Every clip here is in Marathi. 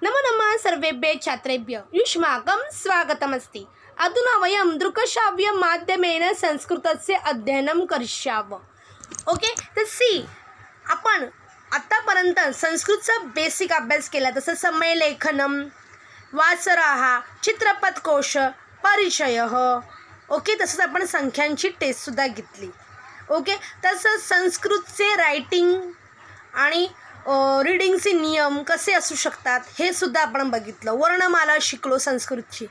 नमो नमः सर्वेभ्यः छात्रेभ्यः युष्माकं स्वागतमस्ति। अधुना वयं दृकश्राव्यमाध्यमेन संस्कृतस्य अध्ययनं करिष्यामः। ओके, तर सी आपण आतापर्यंत संस्कृतचा बेसिक अभ्यास केला, तसं समयलेखनम, वासराहा, चित्रपटकोश, परिचयः, ओके, तसंच आपण संख्यांची टेस्टसुद्धा घेतली. ओके, तसंच संस्कृतचे रायटिंग आणि रीडिंगचे नियम कसे असू शकतात हे सुद्धा आपण बघितलं. वर्णमाला शिकलो संस्कृतची.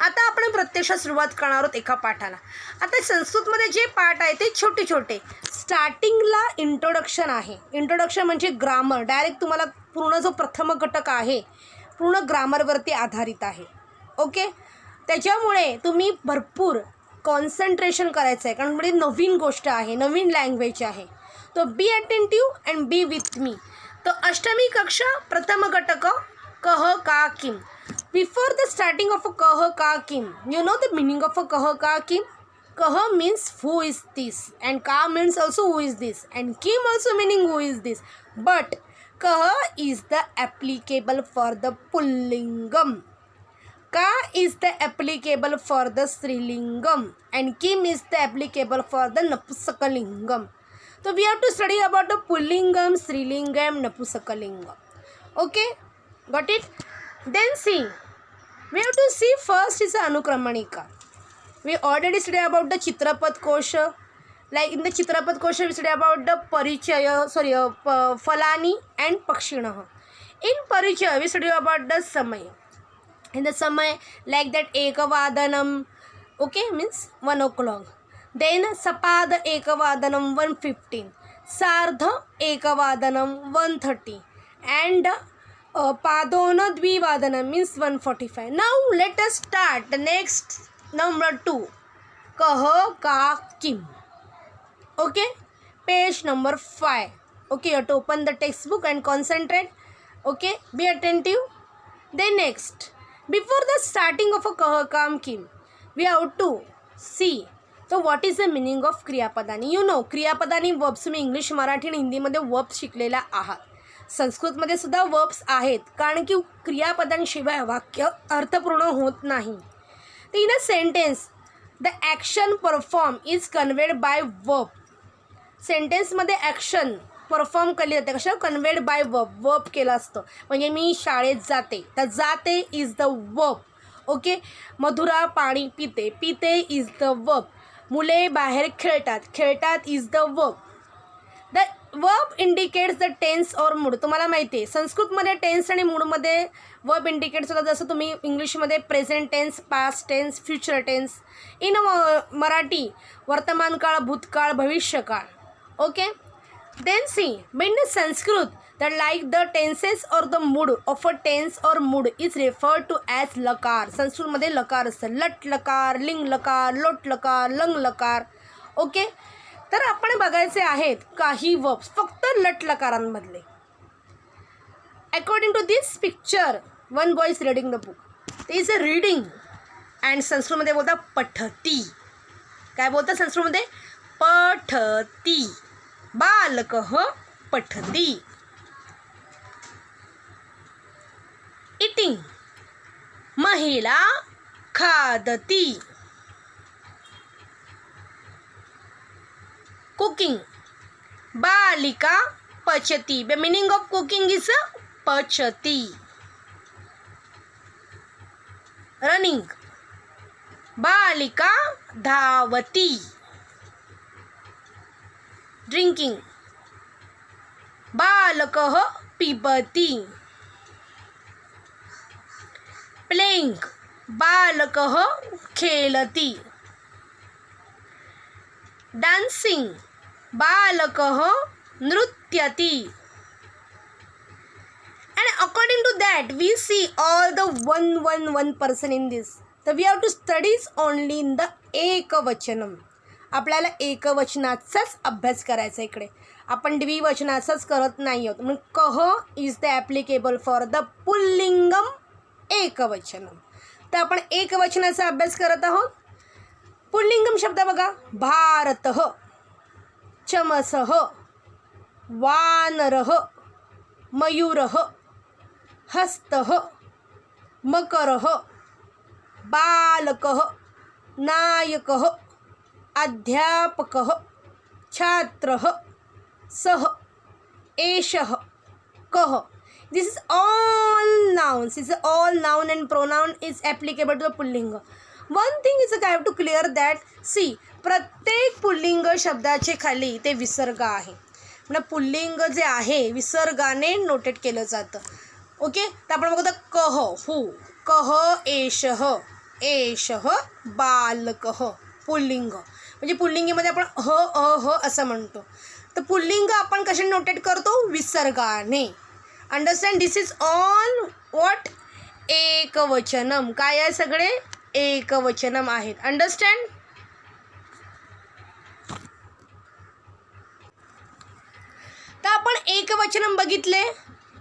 आता आपण प्रत्यक्षात सुरुवात करणार आहोत एका पाठाला. आता संस्कृतमध्ये जे पाठ आहे ते छोटे छोटे. स्टार्टिंगला इंट्रोडक्शन आहे. इंट्रोडक्शन म्हणजे ग्रामर. डायरेक्ट तुम्हाला पूर्ण जो प्रथम घटक आहे पूर्ण ग्रामरवरती आधारित आहे. ओके, त्याच्यामुळे तुम्ही भरपूर कॉन्सन्ट्रेशन करायचं आहे, कारण म्हणजे नवीन गोष्ट आहे, नवीन लँग्वेज आहे. तो be attentive and be with me. तो अष्टमी कक्षा प्रथम घटक कह का किम. Before the starting of a कह का किम, you know the meaning of a कह का किम. कह means who is this and ka means also who is this and kim also meaning who is this, but kah is the applicable for the pullingam, ka is the applicable for the strilingam and kim is the applicable for the napusakalingam. So we have to study about the pullingam, strilingam, napusakalingam. Okay, got it? Then see, we have to see first is anukramanika. We already studied about the chitrapat kosha. Like in the chitrapat kosha we studied about the parichaya, falani and pakshinah. In parichaya we studied about the samay. In the samay, like that ekavadanam, okay, means 1 o'clock. Then sapad ekavadanam 1:15, sardha ekavadanam 1:30 and padona dvivadanam means 1:45. Now let us start the next number 2, kah ka kim. Okay, page number 5. Okay, you have to open the textbook and concentrate. Okay, be attentive. Then next, before the starting of a kah kam kim, we have to see, so what is the meaning of क्रियापदानी. You know, क्रियापदानी वर्ब्स. तुम्ही इंग्लिश, मराठी आणि हिंदीमध्ये वर्ब्स शिकलेला आहात. संस्कृतमध्ये सुद्धा वर्ब्स आहेत, कारण की क्रियापदांशिवाय वाक्य अर्थपूर्ण होत नाही. In a sentence, the action performed is conveyed by verb. सेंटेन्समध्ये ॲक्शन परफॉर्म केली जाते. कशा? Conveyed bye verb. वर्ब केलं असतं. म्हणजे मी शाळेत जाते, तर जाते is the verb. Okay, Madhura पाणी पिते, पिते इज द वर्ब. मुले बाहेर खेळतात, खेळतात is the verb. The verb indicates the tense और मूड. तुम्हाला माहिती आहे संस्कृतमध्ये टेन्स आणि मूडमध्ये वर्ब इंडिकेट्स होतात. जसं तुम्ही इंग्लिशमध्ये present tense, past tense, future tense. In Marathi वर्तमान काळ, भूतकाळ, भविष्यकाळ. Okay, then see, in Sanskrit, that like the tenses or the mood of a tense or mood is referred to as lakar. संस्कृतमध्ये लकार असतं. लट लकार, लिंग लकार, लोट लकार, लंग लकार. ओके, तर आपण बघायचे आहेत काही वर्ब्स फक्त लट लकारांमधले. According to this picture, one boy is reading the book. ते इज अ रीडिंग अँड संस्कृतमध्ये बोलतात पठती. काय बोलतात संस्कृतमध्ये? पठती. बालकः पठति. इटिंग, महिला खादति. कुकिंग, बालिका पचति. The meaning of cooking is पचति. रनिंग, बालिका धावति. ड्रिंकिंग, बालकः पिबति. प्लेइंग, बालकः खेलति. डान्सिंग, बालकः नृत्यति. And according to that we see all the one person in this. So we have to study only in the ekavachanam. आपल्याला एकवचनाचाच अभ्यास करायचा. इकडे आपण द्विवचनाचाच करत नाही आहोत. म्हणून कह is the applicable for the पुल्लिंगम एकवचनम. तर आपण एकवचनाचा अभ्यास करत आहोत. पुल्लिंगम शब्द बघा. भारतः, चमसः, वानरः, मयूरः, हस्तः मकरः बालकः नायकः अध्यापकः छात्रः सः एषः कः. This is all nouns. This is all noun and pronoun is applicable to the pullinga. One thing is that I have to clear that. See, प्रत्येक पुल्लिंग शब्दाचे खाली ते विसर्ग आहे. म्हणजे पुल्लिंग जे आहे विसर्गाने नोटेट केलं जातं. ओके, तर आपण बघतो कह हू, कह एषः, एषः बालकः. पुल्लिंग म्हणजे पुल्लिंगीमध्ये आपण ह असं म्हणतो. तर पुल्लिंग आपण कशाने नोटेट करतो? विसर्गाने. Understand. This is all what? एकवचनम. काय आहे? सगळे एकवचनम आहेत. अंडरस्टँड. तर आपण एकवचनम बघितले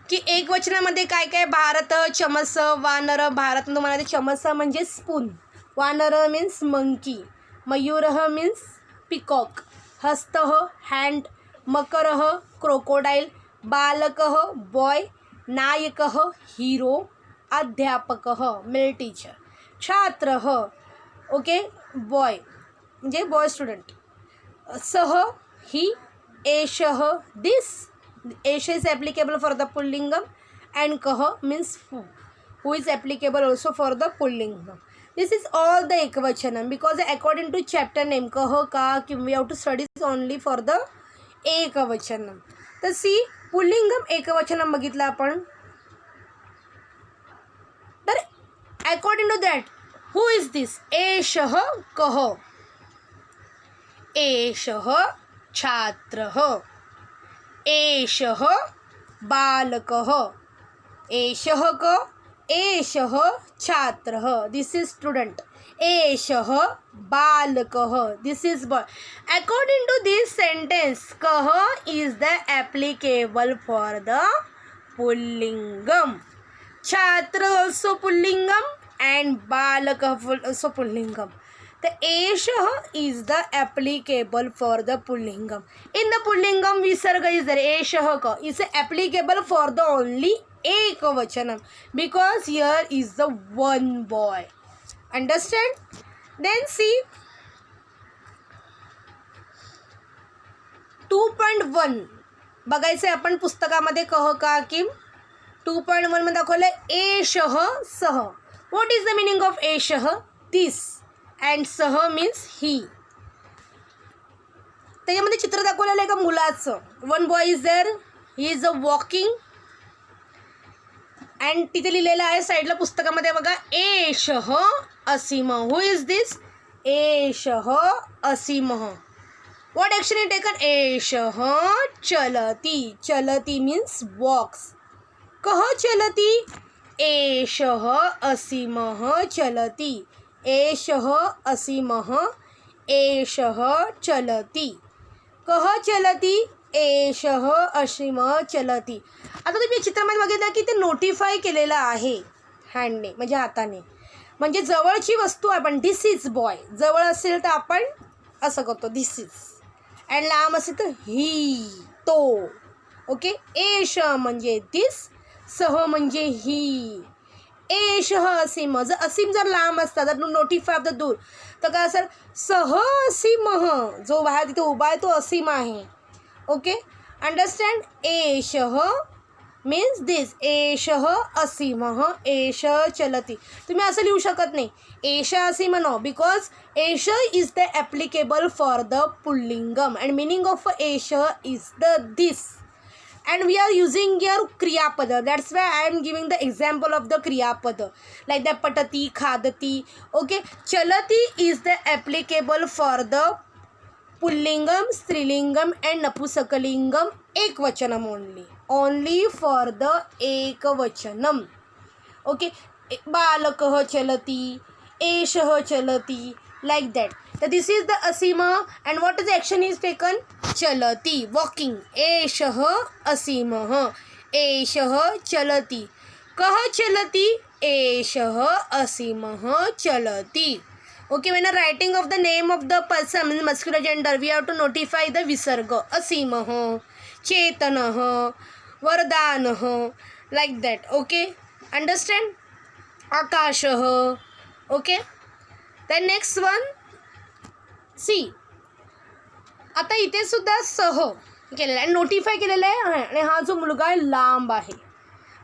की एकवचनामध्ये काय काय? भारत, चमस, वानर. भारत तुम्हाला चमस म्हणजे स्पून, वानर मीन्स मंकी, मयूरः मीन्स पिकॉक, हस्तः हँड, मकरः क्रोकोडाईल, बालकः बॉय, नायकः हीरो, अध्यापकः मेल टीचर, छात्रः ओके बॉय म्हणजे बॉय स्टुडंट, सह ही, एषः दिस. एष इज ॲप्लिकेबल फॉर द पुल्लिंगम अँड कह means who is applicable also for the pullingam. This is all the ekvachanam because according to chapter name kah ka kim we have to study only for the ekvachanam. तर सी पुल्लिंगम एकवचनम बघितलं आपण. तर according to that who is this? एषः कः, एषः छात्रः, एषः बालकः, एषः क, एषः छात्रः दिस इज स्टुडंट, एषः बालकः this is boy. According to this sentence कह is the applicable for the पुल्लिंगम, छात्र ऑल्सो पुल्लिंगम अँड बालक ऑल्सो पुल्लिंगम. तर एषः is the applicable for the पुल्लिंगम. इन द पुल्लिंगम विसर्ग इज दर. एषः क is applicable for the only ekavachanam because here is the one boy. Understand? Then see 2.1 बघायचं आहे आपण पुस्तकामध्ये कह का किम. 2.1 मध्ये दाखवलं एषः सह. What is the meaning of एषः? दिस अँड सह मीन्स ही. त्याच्यामध्ये चित्र दाखवलेलं आहे का मुलाचं. One boy is there, he is a walking and तिथे लिहिलेलं आहे साईडला पुस्तकामध्ये बघा एषः असीमः. हू इज दिस? एषः असीमः. What action is taken? एषः चलती. चलती मीन्स वॉक्स. कह चलती? एषः असीमः चलती. एषः असीमः, एषः चलती. कह चलती? एषः असीमः चलती. आता तुम्ही चित्रामध्ये बघितलं की ते नोटिफाय केलेलं आहे हँडने म्हणजे हाताने. म्हणजे जवळची वस्तू आपण दिस इज बॉय. जवळ असेल तर आपण असं करतो दिस इज. अँड लांब असेल तर ही तो. ओके. एष म्हणजे दिस, सह म्हणजे ही. एषः असीम. जर असीम जर लांब असता जर नोटिफाय ऑफ द दूर तर काय असेल? सह असीमः. जो बाहेर तिथे उभा आहे तो असीम आहे. ओके. अंडरस्टँड? एषः मीन्स दिस. एषः असीमः, एष चलती. तुम्ही असं लिहू शकत नाही एष असीम नो बिकॉज एष is the applicable for the पुल्लिंगम अँड मिनिंग ऑफ एष is the this. And we are using here kriyapada. That's why I am giving the example of the kriyapada. Like the patati, khadati. Okay. Chalati is the applicable for the pullingam, strilingam and napusakalingam ekvachanam only. Only for the ekvachanam. Okay. Balakah chalati, eshah chalati. Like that. So this is the asima and what is the action is taken? Chalati, walking. Eshah asimah. Eshah chalati. Kah chalati? Eshah asimah chalati. Okay, when writing of the name of the person in muscular gender, we have to notify the visarga. Asimah, chetanah, vardanah, like that. Okay. Understand. आकाशः. Okay. Then next one see. आता इथे सुद्धा सह केलेलं आहे, नोटिफाय केलेलं आहे आणि हा जो मुलगा आहे लांब आहे.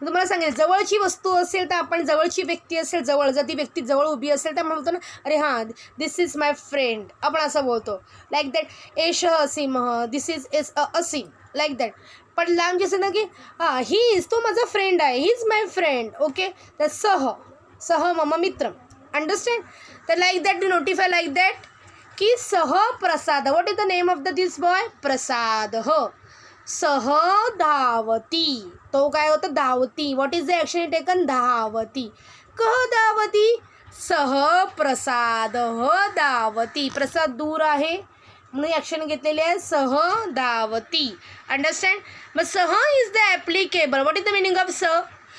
तुम्हाला सांगेल जवळची वस्तू असेल तर आपण, जवळची व्यक्ती असेल जवळ, जर ती व्यक्ती जवळ उभी असेल तर आपण बोलतो ना अरे हां दिस इज माय फ्रेंड, आपण असं बोलतो लाईक दॅट. एषः असीमः, दिस इज अ असीम, लाईक दॅट. पण लांब जे असेल ना की हां ही इज, तो माझा फ्रेंड आहे, he is my friend. Okay. तर सह मम मित्रम. अंडरस्टँड. तर like that to notify like that की सह Prasad. What is the name of this boy? Prasad. सह धावती. तो काय होतं? धावती. What is the action taken? धावती. कह धावती? सह प्रसाद धावती. प्रसाद दूर आहे म्हणून ॲक्शन घेतलेली आहे सह धावती. अंडरस्टँड. मग सह is the applicable. What is the meaning of स?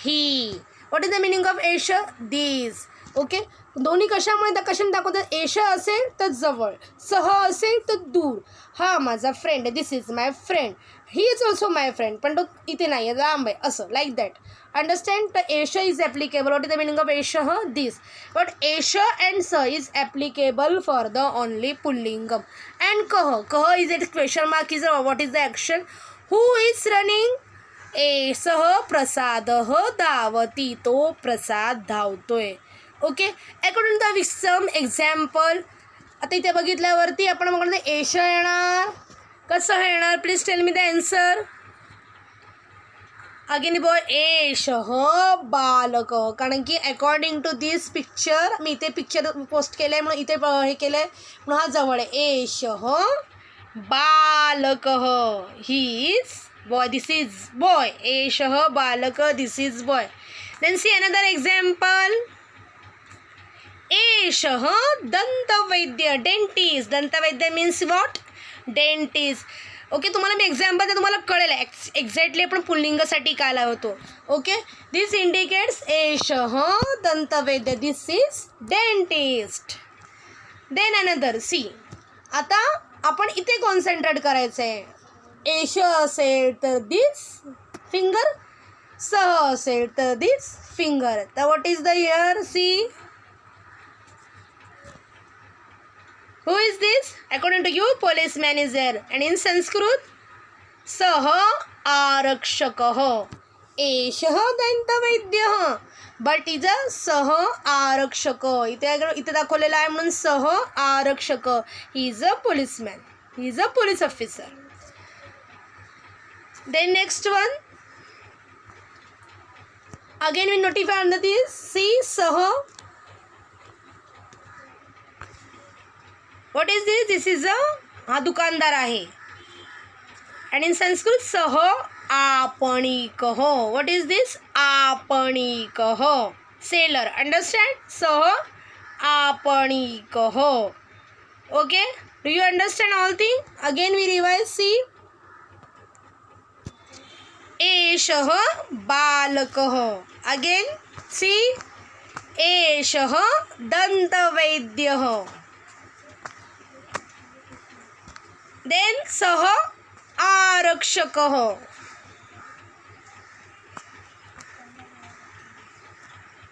He. What is the meaning of एश? दिस. ओके. दोन्ही कशामुळे कशाने दाखवतात? एश असेल तर जवळ, सह असेल तर दूर. हा माझा फ्रेंड आहे, this is my friend. He is also my friend, पण तो इथे नाही आहे, लांब आहे, असं लाईक दॅट. अंडरस्टँड. तर एश is applicable. What is the meaning of एश? दिस. बट एश अँड स is applicable for the only पुल्लिंगम. अँड कह is it question mark is what is the action? Who is running? सह प्रसाद धावती. तो प्रसाद धावतोय. Okay. According to the some example. आता इथे बघितल्यावरती आपण म्हणतो एश येणार, कसं येणार? Please tell me the answer. Again boy एश बालक. कारण की अकॉर्डिंग टू दिस पिक्चर, मी इथे पिक्चर पोस्ट केलं आहे म्हणून इथे हे केलं आहे म्हणून हा जवळ आहे. एश बालक. He is boy, this is boy. एश बालक, this is boy. Then see another example. एषः दंतवैद्य. डेंटिस्ट. दंतवैद्य मीन्स व्हॉट? डेंटिस्ट. ओके. तुम्हाला मी एक्झाम्पल तुम्हाला कळेल एक्झॅक्टली आपण पुल्लिंगासाठी काय लावतो. ओके. दिस इंडिकेट्स एषः दंतवैद्य, this is dentist. Then another see. आता आपण इथे कॉन्सन्ट्रेट करायचं आहे. एष असेल तर दिस फिंगर, सह असेल तर दिस फिंगर. तर what is the here? See. Who is this? According to you, policeman is there. And in Sanskrit, सह आरक्षकः. एषः दंतवैद्यः. बट इज अ सह आरक्षक. इथे दाखवलेलं आहे म्हणून सह आरक्षक. He is a policeman. He is a police officer. Then next one. Again we notify under this. See. सह. What is this? This is a, हा दुकानदार आहे. अँड इन संस्कृत सह आपणिकः. What is this? आपणिकः. सेलर. अंडरस्टँड. सह आपणिकः. Okay. Do you understand all thing? Again we revise. See. एषः बालकः. Again see. एषः दंतवैद्यः. देन सह आरक्षकः.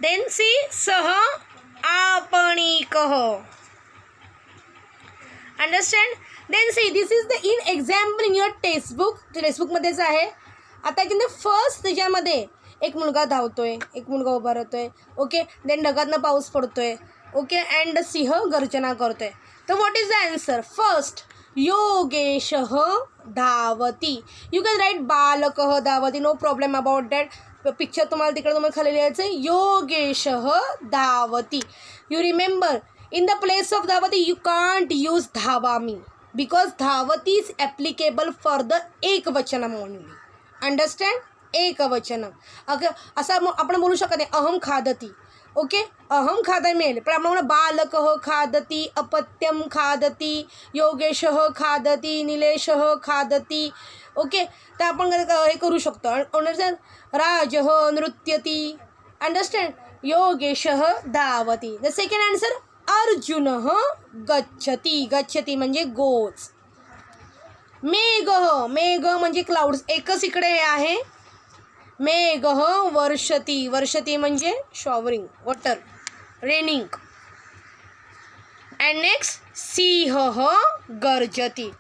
Then see. सह आपणिकः. Understand. Then C. This is the in example in your textbook. टेक्स्टबुकमध्येच आहे. आता याच्यामध्ये फर्स्ट त्याच्यामध्ये एक मुलगा धावतोय, एक मुलगा उभा राहतोय. ओके. देन ढगातनं पाऊस पडतोय. ओके. अँड सिंह गर्जना करतोय. तर what is the answer? First योगेशः धावती. यू कॅन राईट बालकः धावती. No problem about that. Picture तुम्हाला तिकडे तुम्हाला खाली लिहायचं आहे योगेशः धावती. You remember in the place of धावती यू कांट यूज धावामी बिकॉज धावती इज ॲप्लिकेबल फॉर द एकवचनम ओनली. अंडरस्टँड? एकवचनम. असं आपण बोलू शकत नाही अहम खादती. ओके. अहम खादामी पण आपण बालकः खादती, अपत्यम खादती, योगेशः खादती, निलेशः खादती. ओके. तर आपण हे करू शकतो. अंडरस्टँड? राजः नृत्यती. अंडरस्टँड? योगेशः धावती. द सेकंड आन्सर अर्जुनः गच्छती. गच्छती म्हणजे गोज. मेघ. मेघ म्हणजे क्लाउड्स. एकच इकडे हे आहे मेघः वर्षति, वर्षति म्हणजे showering, water, raining. And next, सिंहः गर्जति.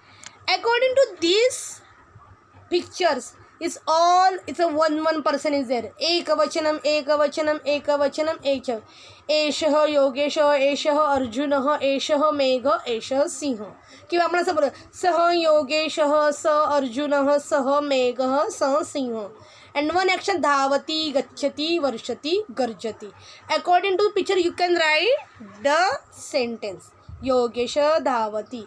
According to these pictures, it's a one person is there. एकवचनम एकवचनम एकवचनम एकवचनम. एषः योगेशः, एषः अर्जुनः, एषः मेघ, एषः सिंह. किंवा आपण असं बोलू, सः योगेशः, स अर्जुनः, सः मेघः, सः सिंह. And one action, धावती, गच्छति, वर्षति, गर्जति. According to picture you can write the sentence. Yogesh धावती.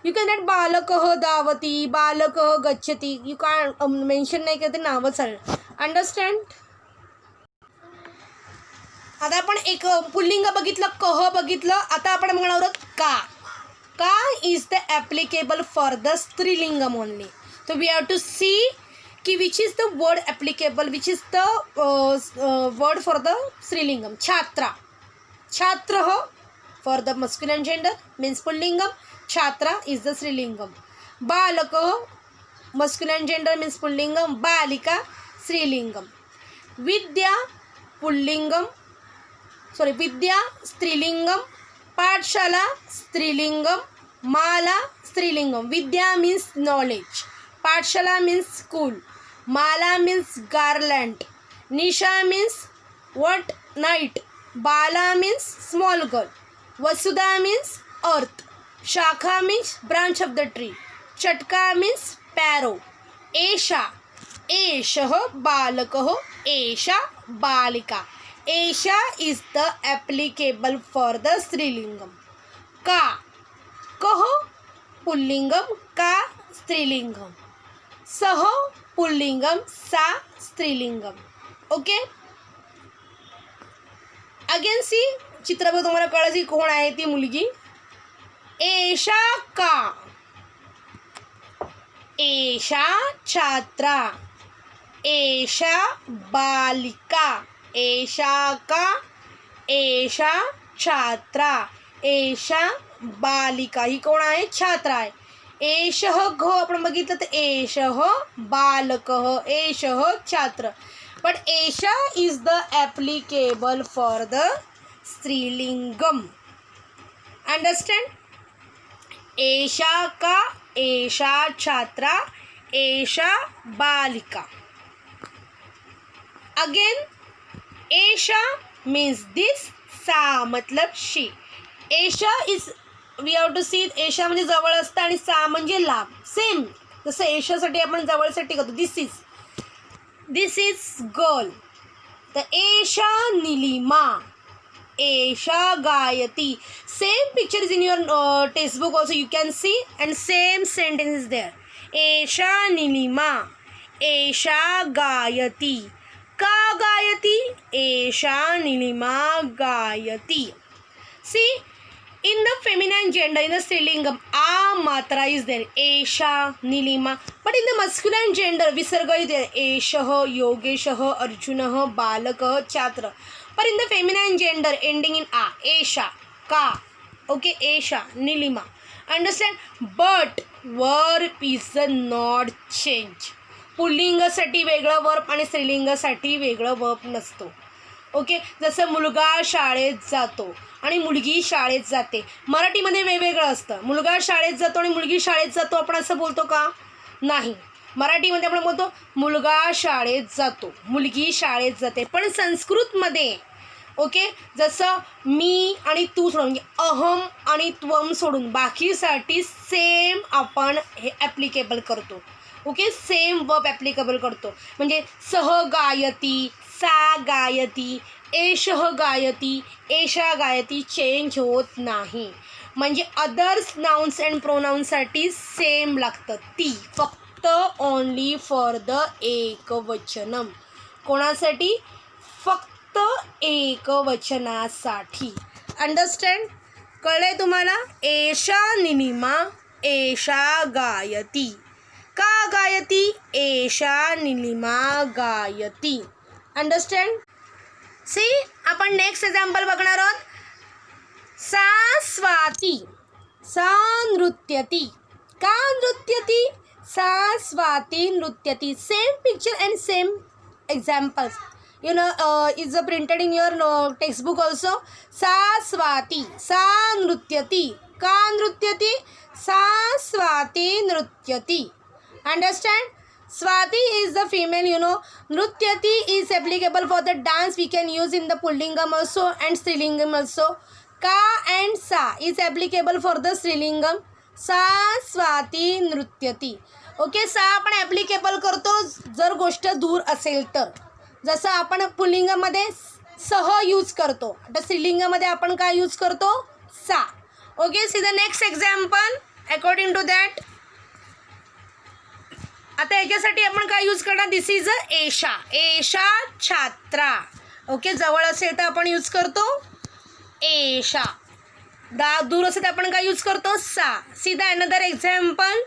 You can write बालकः धावती, बालकः गच्छति. You can't mention नाही करते नावच आहे. Understand? आता आपण एक पुल्लिंग बघितलं, कह बघितलं. आता आपण बघणार आहोत का. का is the applicable for the स्त्रीलिंगम only. So we have to see की which is the word applicable, which is the word for the स्त्रीलिंगम. छात्रा, छात्रः for the masculine gender means पुल्लिंगम. छात्रा is the स्त्रीलिंगम. बालकः masculine gender means पुल्लिंगम. बालिका स्त्रीलिंगम. विद्या पुल्लिंगम, सॉरी विद्या स्त्रीलिंगम. पाठशाला स्त्रीलिंगम. माला स्त्रीलिंगम. विद्या means knowledge. पाठशाला means school. Mala means garland. Nisha means what? Night. Bala means small girl. Vasudha means earth. Shakha means branch of the tree. Chatka means sparrow. Esha, Eshah balakah, Esha balika. Esha is the applicable for the Strilingam. Ka, Kah pullingam, Ka Strilingam. सह पुल्लिंगम, सा स्त्रीलिंगम. ओके. अगेन सी चित्र बघ, तुम्हाला कळलं की कोण आहे ती मुलगी. एषा का, एषा छात्रा, एषा बालिका. एषा का, एषा छात्रा, एषा बालिका. ही कोण आहे? छात्रा आहे. एषः घ आपण बघितलं तर एषः बालकः, एषः छात्र. बट एषा is the applicable for the स्त्रीलिंगम. अंडरस्टँड. एषा का, एषा छात्रा, एषा बालिका. अगेन एषा मीन्स दिस, सा मतलब शी. एषा is we have to see. एषा म्हणजे जवळ असतं आणि सा म्हणजे लांब. सेम जसं एषासाठी आपण जवळसाठी करतो. This is girl. तर एषा निलिमा, एषा गायती. Same picture is in your textbook also you can see and same sentence is there. एषा निलिमा, एषा गायती. का गायती? एषा निलिमा गायती. See, in the feminine gender, in the strilingam, a matra is there. Esha, Nilima. But in the masculine gender, visarga is there. Eshah, Yogeshah, Arjunah, Balakah, Chatra. But in the feminine gender, ending in a. Esha, Ka. Okay, Esha, Nilima. Understand? But verb is not change. पुल्लिंगासाठी वेगळं वर्ब आणि स्त्रीलिंगासाठी वेगळं वर्ब नसतो. ओके. जसं मुलगा शाळेत जातो आणि मुलगी शाळेत जाते. मराठीमध्ये वेगवेगळं असतं. मुलगा शाळेत जातो आणि मुलगी शाळेत जातो आपण असं बोलतो का? नाही. मराठीमध्ये आपण बोलतो मुलगा शाळेत जातो, मुलगी शाळेत जाते. पण संस्कृतमध्ये ओके जसं मी आणि तू सोडून म्हणजे अहम आणि त्वम सोडून बाकीसाठी सेम आपण हे ॲप्लिकेबल करतो. ओके. सेम वर्ब ॲप्लिकेबल करतो. म्हणजे सह गायती, सा गायती, एषः गायती, एषा गायती चेंज होत नाही. म्हणजे अदर्स नाउन्स अँड प्रोनाउन्ससाठी सेम लागतं. ती फक्त ओनली फॉर द एकवचनम. कोणासाठी? फक्त एकवचनासाठी. अंडरस्टँड? कळलंय तुम्हाला? एषा निलिमा, एषा गायती. का गायती? एषा निलिमा गायती. अंडरस्टँड? सी, आपण नेक्स्ट एक्झाम्पल बघणार आहोत. सा स्वाती, सा नृत्यती. का नृत्यती? सा स्वाती नृत्यती. Same picture and same examples. Is printed in your textbook also. Sa swati, sa nrutyati, ka nrutyati, sa swati nrutyati. Understand? Swati is the female, Nrutyati is applicable for the dance. We can use in the Pullingam also and Strilingam also. Ka and sa is applicable for the Strilingam. Sa Swati Nrutyati. Okay, सा आपण ॲप्लिकेबल करतो जर गोष्ट दूर असेल तर. जसं आपण पुल्लिंगामध्ये सह यूज करतो, आता स्त्रीलिंगामध्ये आपण काय यूज करतो? सा. Okay, see the next example according to that. आता याच्यासाठी आपण काय यूज करणार? दिस इज अ एशा. एशा छात्रा. ओके, जवळ असेल तर आपण यूज करतो एशा. दूर असेल तर आपण काय यूज करतो? सा. See the another example.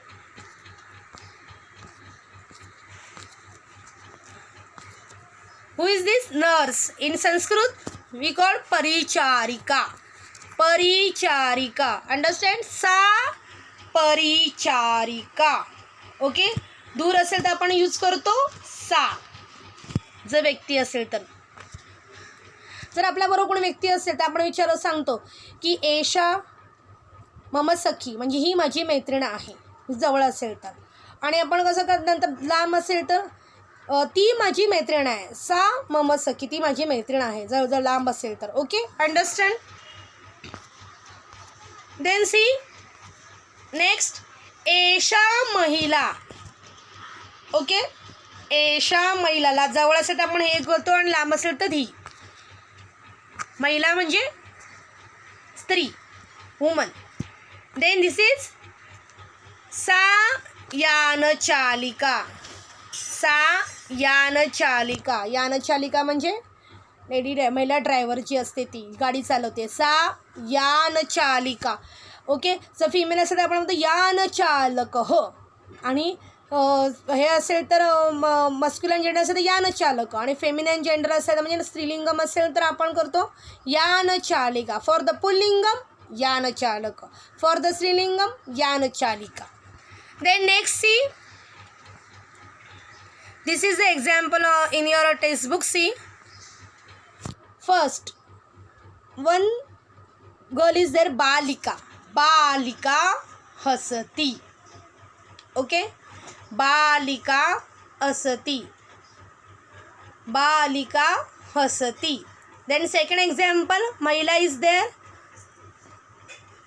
Who is this? Nurse. In Sanskrit we call paricharika. Paricharika. Understand? Sa paricharika. Okay, दूर असेल तर आपण यूज करतो सा. जर व्यक्ती असेल तर, जर आपल्याबरोबर कोणी व्यक्ती असेल तर आपण विचारत सांगतो की एशा मम सखी, म्हणजे ही माझी मैत्रीण आहे, जवळ असेल तर. आणि आपण कसं करत नंतर लांब असेल तर ती माझी मैत्रीण आहे. सा मम सखी, ती माझी मैत्रीण आहे, जर लांब असेल तर. Okay, understand. Then see next, एशा महिला. ओके, एशा महिलाला जवळ असेल तर आपण हे करतो आणि लांब असेल तर धी. महिला म्हणजे स्त्री, वुमन. देन दिस इज सा यानचालिका. सा यानचालिका. यानचालिका म्हणजे महिला ड्रायव्हरची असते, ती गाडी चालवते. सा यानचालिका. ओके, जर फिमेल असेल तर आपण म्हणतो यानचालक हो. आणि हे असेल तर मस्क्युलन जेंडर असेल तर यानचालक. आणि फेमिनिन जेंडर असेल म्हणजे स्त्रीलिंगम असेल तर आपण करतो यानचालिका. फॉर द पुल्लिंगम यानचालक, फॉर द स्त्रीलिंगम यानचालिका. Then next see, this is the example in your textbook. See, first one girl is there, balika. Balika hasati. Okay, balika asati. Balika hasati. Then second example, mahila is there,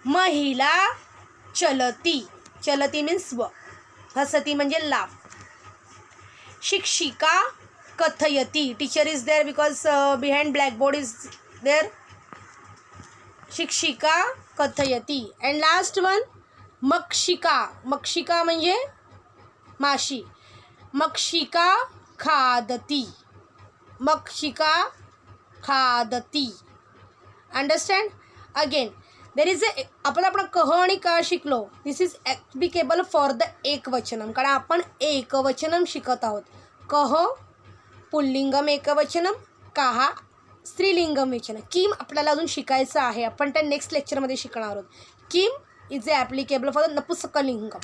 mahila chalati. Chalati means hasati म्हणजे laugh. शिक्षिका कथयती. Teacher is there because behind blackboard is there. शिक्षिका कथयती. अँड लास्ट वन मक्षिका. मक्षिका म्हणजे माशी. मक्षिका खादती. मक्षिका खादती. अंडरस्टँड. अगेन देर इज आपण कह आणि का शिकलो. दिस इज ॲप्लिकेबल फॉर द एकवचनम, कारण आपण एकवचनम शिकत आहोत. कह पुल्लिंगम एकवचनम, काहा स्त्रीलिंगम वचनम. किम आपल्याला अजून शिकायचं आहे, आपण त्या नेक्स्ट लेक्चरमध्ये शिकणार आहोत. किम इज ॲप्लिकेबल फॉर द नपुंसकलिंगम.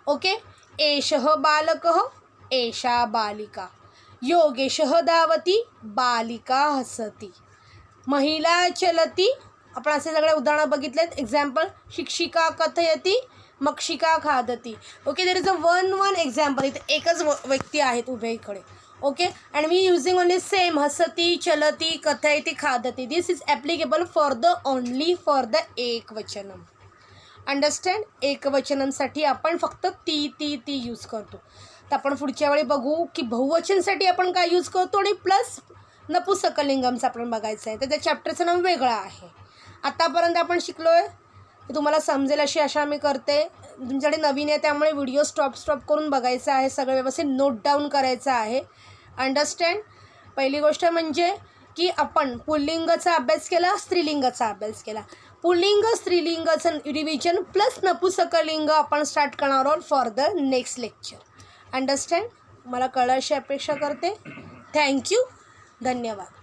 ओके, एषः बालकः, एषा बालिका. योगेशः धावती, बालिका हसती. महिला चलती. आपण असे सगळे उदाहरणं बघितलेत. एक्झाम्पल, शिक्षिका कथयती, मक्षिका खादती. Okay, there is a one example. इथे एकच व्यक्ती आहेत उभे इकडे. Okay, and we using only same हसती, चलती, कथयती, खादती. This is applicable for the only for the एकवचनम. अंडरस्टँड. एकवचनमसाठी आपण फक्त ती यूज करतो. तर आपण पुढच्या वेळी बघू की बहुवचनसाठी आपण काय यूज करतो आणि प्लस नपुंसकलिंगमचं आपण बघायचं आहे. तर त्या चॅप्टरचं नाव वेगळं आहे. आतापर्यंत आपण शिकलो आहे, तुम्हाला समजेल अशी आशा मी करते. तुमच्याकडे नवीन आहे त्यामुळे व्हिडिओ स्टॉप करून बघायचा आहे, सगळं व्यवस्थित नोट डाऊन करायचं आहे. अंडरस्टँड. पहिली गोष्ट म्हणजे की आपण पुल्लिंगाचा अभ्यास केला, स्त्रीलिंगाचा अभ्यास केला. पुल्लिंग स्त्रीलिंगाचं रिव्हिजन प्लस नपुंसकलिंग आपण स्टार्ट करणार आहोत for the next lecture. Understand. मला कळलं अशी अपेक्षा करते. थँक्यू. धन्यवाद.